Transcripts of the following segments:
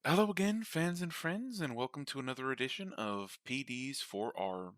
Hello again, fans and friends, and welcome to another edition of PD's 4R.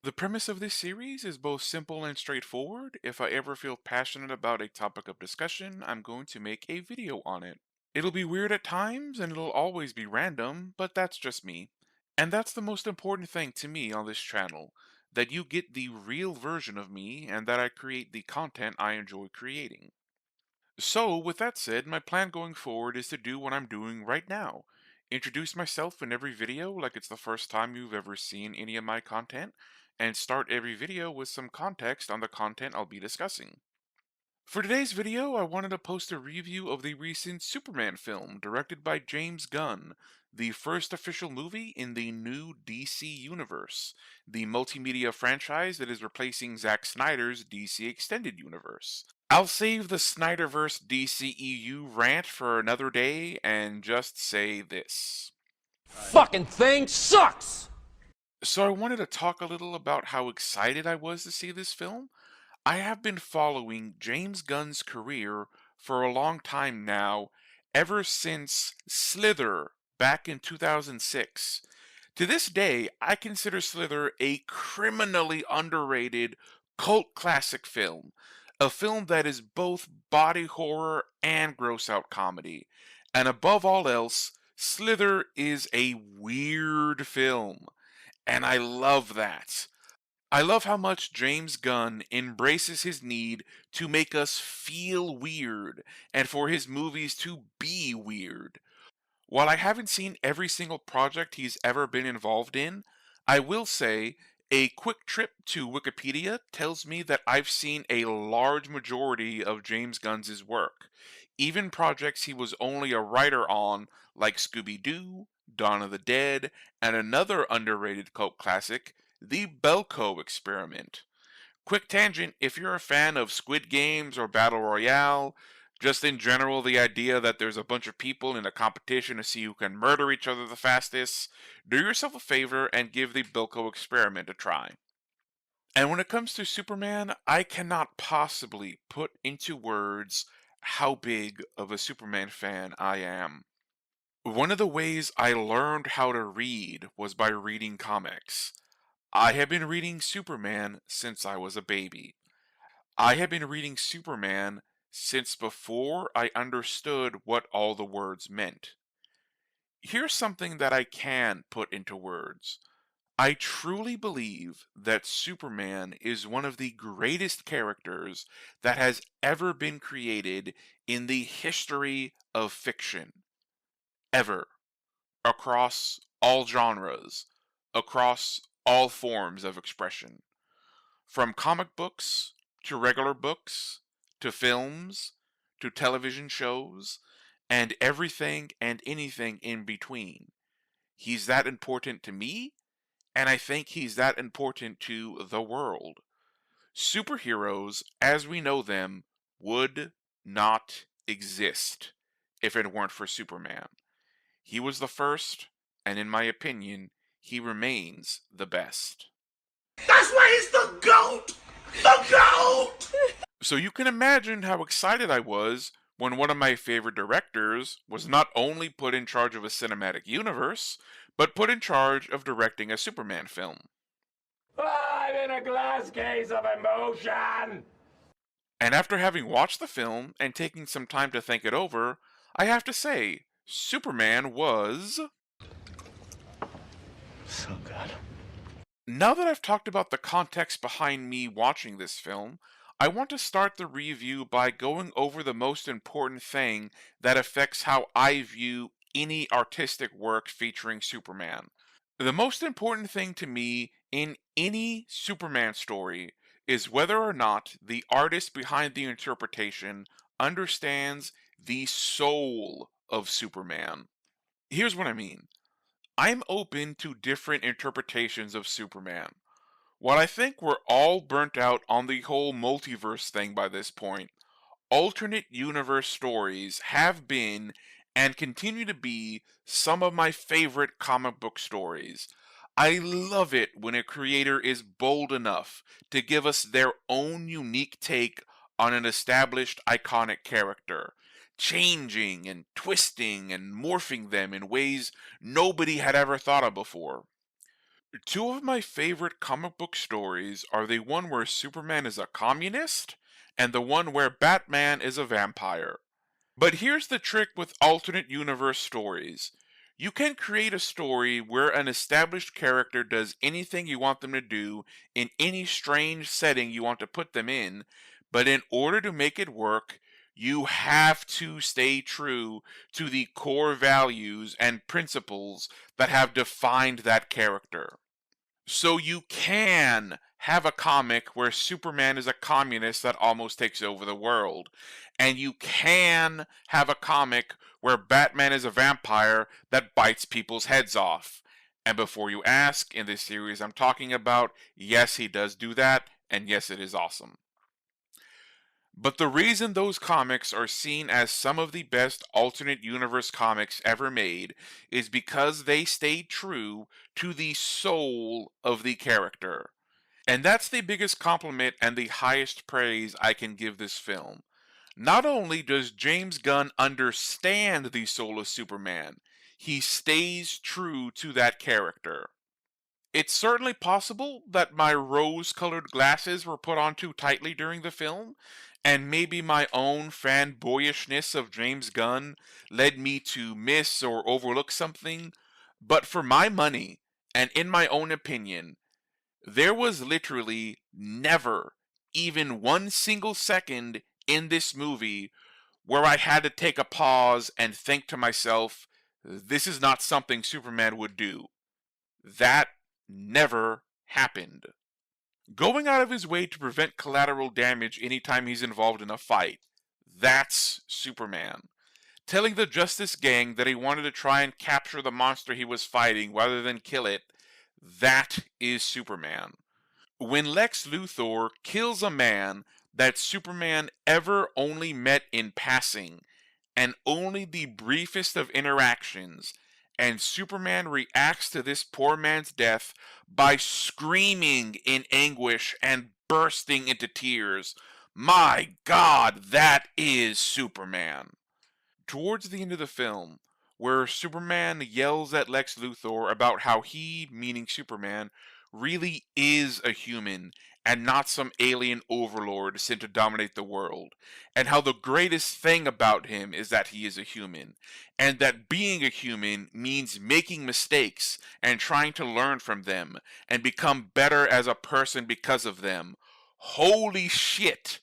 The premise of this series is both simple and straightforward. If I ever feel passionate about a topic of discussion, I'm going to make a video on it. It'll be weird at times, and it'll always be random, but that's just me. And that's the most important thing to me on this channel, that you get the real version of me, and that I create the content I enjoy creating. So, with that said, my plan going forward is to do what I'm doing right now. Introduce myself in every video like it's the first time you've ever seen any of my content, and start every video with some context on the content I'll be discussing. For today's video, I wanted to post a review of the recent Superman film directed by James Gunn, the first official movie in the new DC Universe, the multimedia franchise that is replacing Zack Snyder's DC Extended Universe. I'll save the Snyderverse DCEU rant for another day and just say this. Fucking thing sucks! So I wanted to talk a little about how excited I was to see this film. I have been following James Gunn's career for a long time now, ever since Slither back in 2006. To this day, I consider Slither a criminally underrated cult classic film, a film that is both body horror and gross out comedy. And above all else, Slither is a weird film, and I love that. I love how much James Gunn embraces his need to make us feel weird and for his movies to be weird. While I haven't seen every single project he's ever been involved in, I will say a quick trip to Wikipedia tells me that I've seen a large majority of James Gunn's work, even projects he was only a writer on, like Scooby Doo, Dawn of the Dead, and another underrated cult classic, The Belko Experiment. Quick tangent, if you're a fan of Squid Games or Battle Royale, just in general, the idea that there's a bunch of people in a competition to see who can murder each other the fastest, do yourself a favor and give the Bilko experiment a try. And when it comes to Superman, I cannot possibly put into words how big of a Superman fan I am. One of the ways I learned how to read was by reading comics. I have been reading Superman since I was a baby. I have been reading Superman since before I understood what all the words meant. Here's something that I can put into words. I truly believe that Superman is one of the greatest characters that has ever been created in the history of fiction. Ever. Across all genres. Across all forms of expression. From comic books to regular books to films to television shows and everything and anything in between. He's that important to me, and I think he's that important to the world. Superheroes, as we know them, would not exist if it weren't for Superman. He was the first, and in my opinion, he remains the best. That's why he's the GOAT! The GOAT! So you can imagine how excited I was when one of my favorite directors was not only put in charge of a cinematic universe, but put in charge of directing a Superman film. I'm in a glass case of emotion! And after having watched the film and taking some time to think it over, I have to say, Superman was... So good. Now that I've talked about the context behind me watching this film, I want to start the review by going over the most important thing that affects how I view any artistic work featuring Superman. The most important thing to me in any Superman story is whether or not the artist behind the interpretation understands the soul of Superman. Here's what I mean. I'm open to different interpretations of Superman. While I think we're all burnt out on the whole multiverse thing by this point, alternate universe stories have been and continue to be some of my favorite comic book stories. I love it when a creator is bold enough to give us their own unique take on an established iconic character. changing and twisting and morphing them in ways nobody had ever thought of before. Two of my favorite comic book stories are the one where Superman is a communist and the one where Batman is a vampire. But here's the trick with alternate universe stories. You can create a story where an established character does anything you want them to do in any strange setting you want to put them in, but in order to make it work, you have to stay true to the core values and principles that have defined that character. So you can have a comic where Superman is a communist that almost takes over the world. And you can have a comic where Batman is a vampire that bites people's heads off. And before you ask, in this series I'm talking about, yes, he does do that, and yes, it is awesome. But the reason those comics are seen as some of the best alternate universe comics ever made is because they stayed true to the soul of the character. And that's the biggest compliment and the highest praise I can give this film. Not only does James Gunn understand the soul of Superman, he stays true to that character. It's certainly possible that my rose colored glasses were put on too tightly during the film, and maybe my own fanboyishness of James Gunn led me to miss or overlook something, but for my money, and in my own opinion, there was literally never even one single second in this movie where I had to take a pause and think to myself, this is not something Superman would do. That never happened. Going out of his way to prevent collateral damage anytime he's involved in a fight. That's Superman. Telling the Justice Gang that he wanted to try and capture the monster he was fighting rather than kill it. That is Superman. When Lex Luthor kills a man that Superman ever only met in passing, and only the briefest of interactions, and Superman reacts to this poor man's death by screaming in anguish and bursting into tears. My God, that is Superman. Towards the end of the film, where Superman yells at Lex Luthor about how he, meaning Superman, really is a human and not some alien overlord sent to dominate the world, and how the greatest thing about him is that he is a human, and that being a human means making mistakes and trying to learn from them and become better as a person because of them. Holy shit!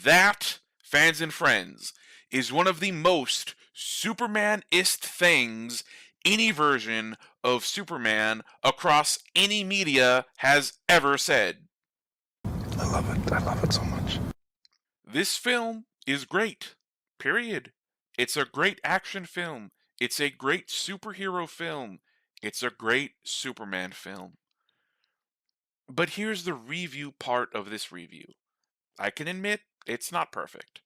That, fans and friends, is one of the most Superman-ist things any version of Superman across any media has ever said. I love it. I love it so much. This film is great. Period. It's a great action film. It's a great superhero film. It's a great Superman film. But here's the review part of this review. I can admit it's not perfect.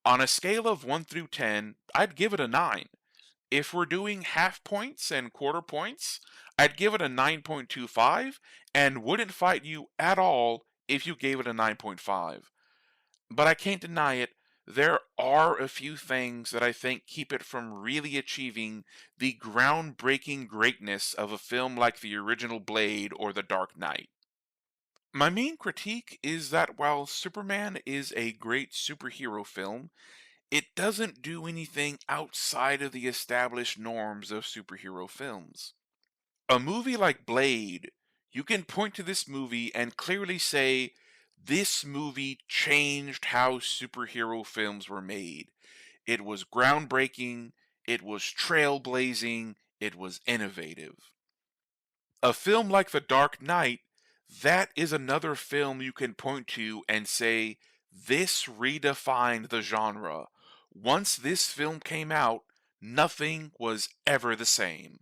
On a scale of 1 through 10, I'd give it a 9. If we're doing half points and quarter points, I'd give it a 9.25 and wouldn't fight you at all if you gave it a 9.5. But I can't deny it, there are a few things that I think keep it from really achieving the groundbreaking greatness of a film like the original Blade or The Dark Knight. My main critique is that while Superman is a great superhero film, it doesn't do anything outside of the established norms of superhero films. A movie like Blade, you can point to this movie and clearly say, this movie changed how superhero films were made. It was groundbreaking, it was trailblazing, it was innovative. A film like The Dark Knight, that is another film you can point to and say, this redefined the genre. Once this film came out, nothing was ever the same.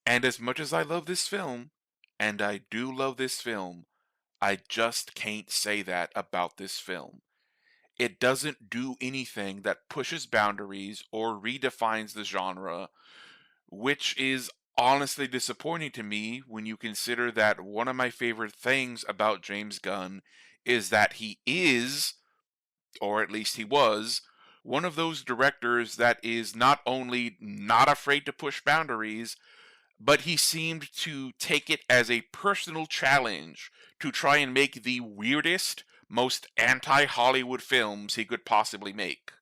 And as much as I love this film, and I do love this film, I just can't say that about this film. It doesn't do anything that pushes boundaries or redefines the genre, which is honestly disappointing to me when you consider that one of my favorite things about James Gunn is that he is, or at least he was, One of those directors that is not only not afraid to push boundaries, but he seemed to take it as a personal challenge to try and make the weirdest, most anti Hollywood films he could possibly make.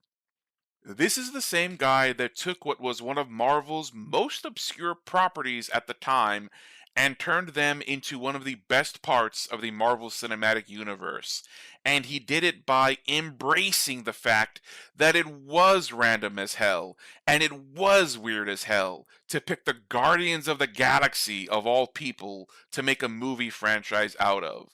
This is the same guy that took what was one of Marvel's most obscure properties at the time and turned them into one of the best parts of the Marvel Cinematic Universe. And he did it by embracing the fact that it was random as hell and it was weird as hell to pick the Guardians of the Galaxy of all people to make a movie franchise out of.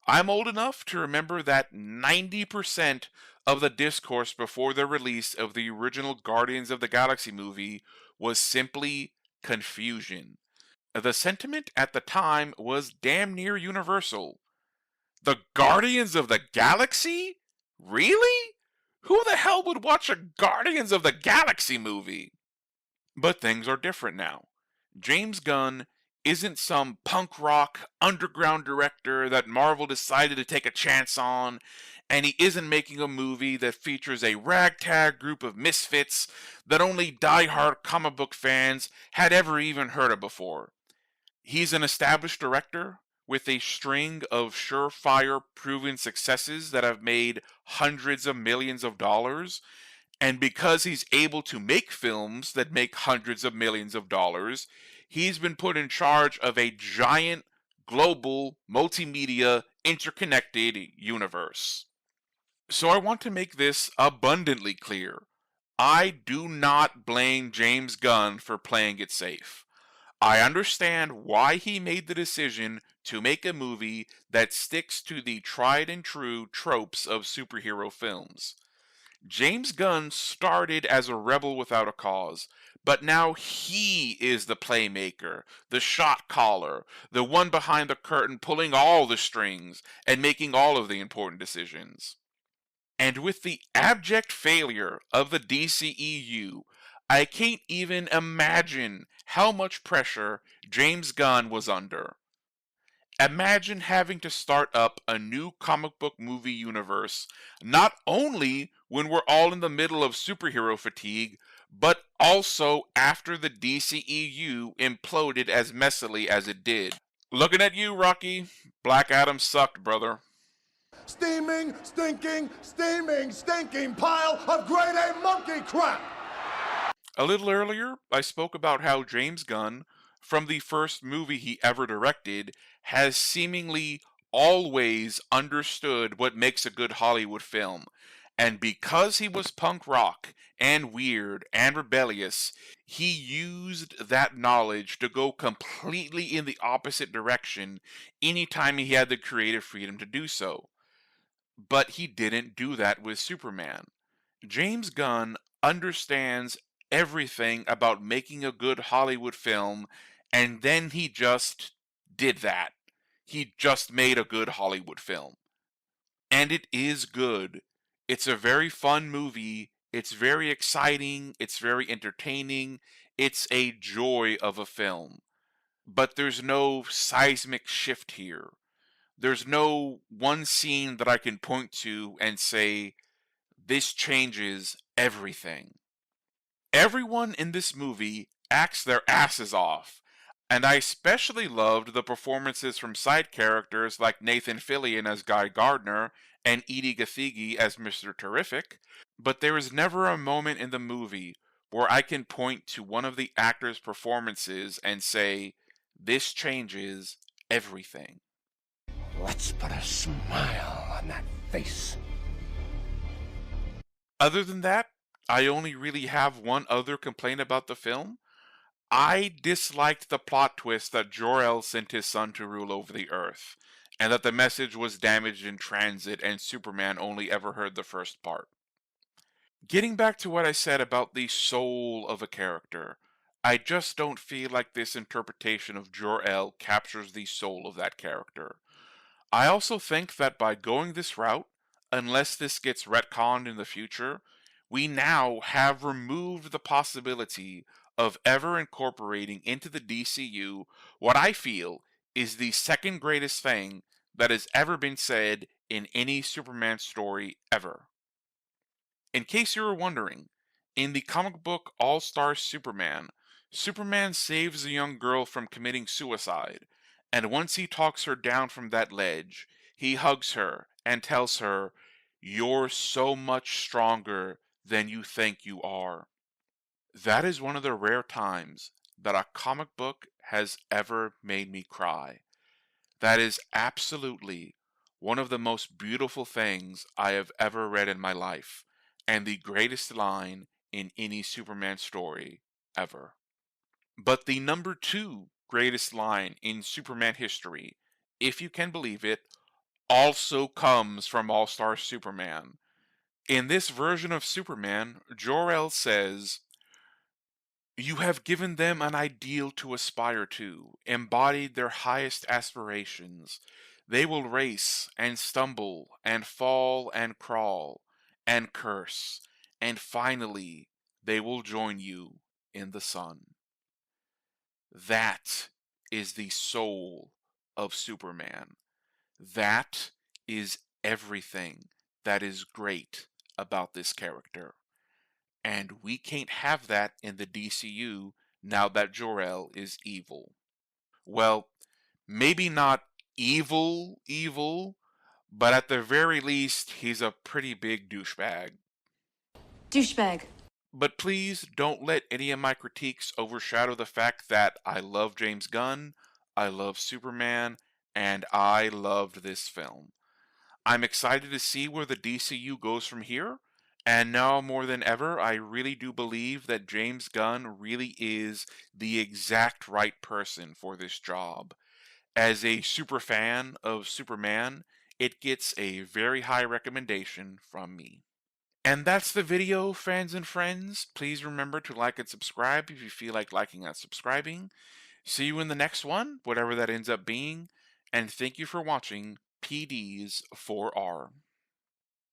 I'm old enough to remember that 90% of the discourse before the release of the original Guardians of the Galaxy movie was simply confusion. The sentiment at the time was damn near universal. The Guardians of the Galaxy? Really? Who the hell would watch a Guardians of the Galaxy movie? But things are different now. James Gunn isn't some punk rock underground director that Marvel decided to take a chance on, and he isn't making a movie that features a ragtag group of misfits that only die-hard comic book fans had ever even heard of before. He's an established director with a string of surefire proven successes that have made hundreds of millions of dollars, and because he's able to make films that make hundreds of millions of dollars, he's been put in charge of a giant, global, multimedia, interconnected universe. So I want to make this abundantly clear. I do not blame James Gunn for playing it safe. I understand why he made the decision to make a movie that sticks to the tried and true tropes of superhero films. James Gunn started as a rebel without a cause, but now he is the playmaker, the shot caller, the one behind the curtain pulling all the strings and making all of the important decisions. And with the abject failure of the DCEU, I can't even imagine how much pressure James Gunn was under. Imagine having to start up a new comic book movie universe, not only when we're all in the middle of superhero fatigue, but also after the DCEU imploded as messily as it did. Looking at you, Rocky. Black Adam sucked, brother. Steaming, stinking, steaming, stinking pile of grade A monkey crap! A little earlier, I spoke about how James Gunn, from the first movie he ever directed, has seemingly always understood what makes a good Hollywood film. And because he was punk rock and weird and rebellious, he used that knowledge to go completely in the opposite direction anytime he had the creative freedom to do so. But he didn't do that with Superman. James Gunn understands everything about making a good Hollywood film, and then he just did that. He just made a good Hollywood film. And it is good. It's a very fun movie. It's very exciting. It's very entertaining. It's a joy of a film. But there's no seismic shift here. There's no one scene that I can point to and say, this changes everything. Everyone in this movie acts their asses off, and I especially loved the performances from side characters like Nathan Fillion as Guy Gardner and Edie Gathegi as Mr. Terrific, but there is never a moment in the movie where I can point to one of the actors' performances and say, this changes everything. Let's put a smile on that face. Other than that, I only really have one other complaint about the film. I disliked the plot twist that Jor-El sent his son to rule over the Earth, and that the message was damaged in transit and Superman only ever heard the first part. Getting back to what I said about the soul of a character, I just don't feel like this interpretation of Jor-El captures the soul of that character. I also think that by going this route, unless this gets retconned in the future, we now have removed the possibility of ever incorporating into the DCU what I feel is the second greatest thing that has ever been said in any Superman story ever. In case you were wondering, in the comic book All-Star Superman, Superman saves a young girl from committing suicide, and once he talks her down from that ledge, he hugs her and tells her, "You're so much stronger than you think you are." That is one of the rare times that a comic book has ever made me cry. That is absolutely one of the most beautiful things I have ever read in my life, and the greatest line in any Superman story ever. But the number two greatest line in Superman history, if you can believe it, also comes from All Star Superman. In this version of Superman, Jor-El says, "You have given them an ideal to aspire to, embodied their highest aspirations. They will race and stumble and fall and crawl and curse, and finally they will join you in the sun." That is the soul of Superman. That is everything that is great about this character. And we can't have that in the DCU now that Jor-El is evil. Well, maybe not evil, evil, but at the very least, he's a pretty big douchebag. Douchebag. But please don't let any of my critiques overshadow the fact that I love James Gunn, I love Superman, and I loved this film. I'm excited to see where the DCU goes from here, and now more than ever, I really do believe that James Gunn really is the exact right person for this job. As a super fan of Superman, it gets a very high recommendation from me. And that's the video, fans and friends. Please remember to like and subscribe if you feel like liking and subscribing. See you in the next one, whatever that ends up being, and thank you for watching PD's 4R.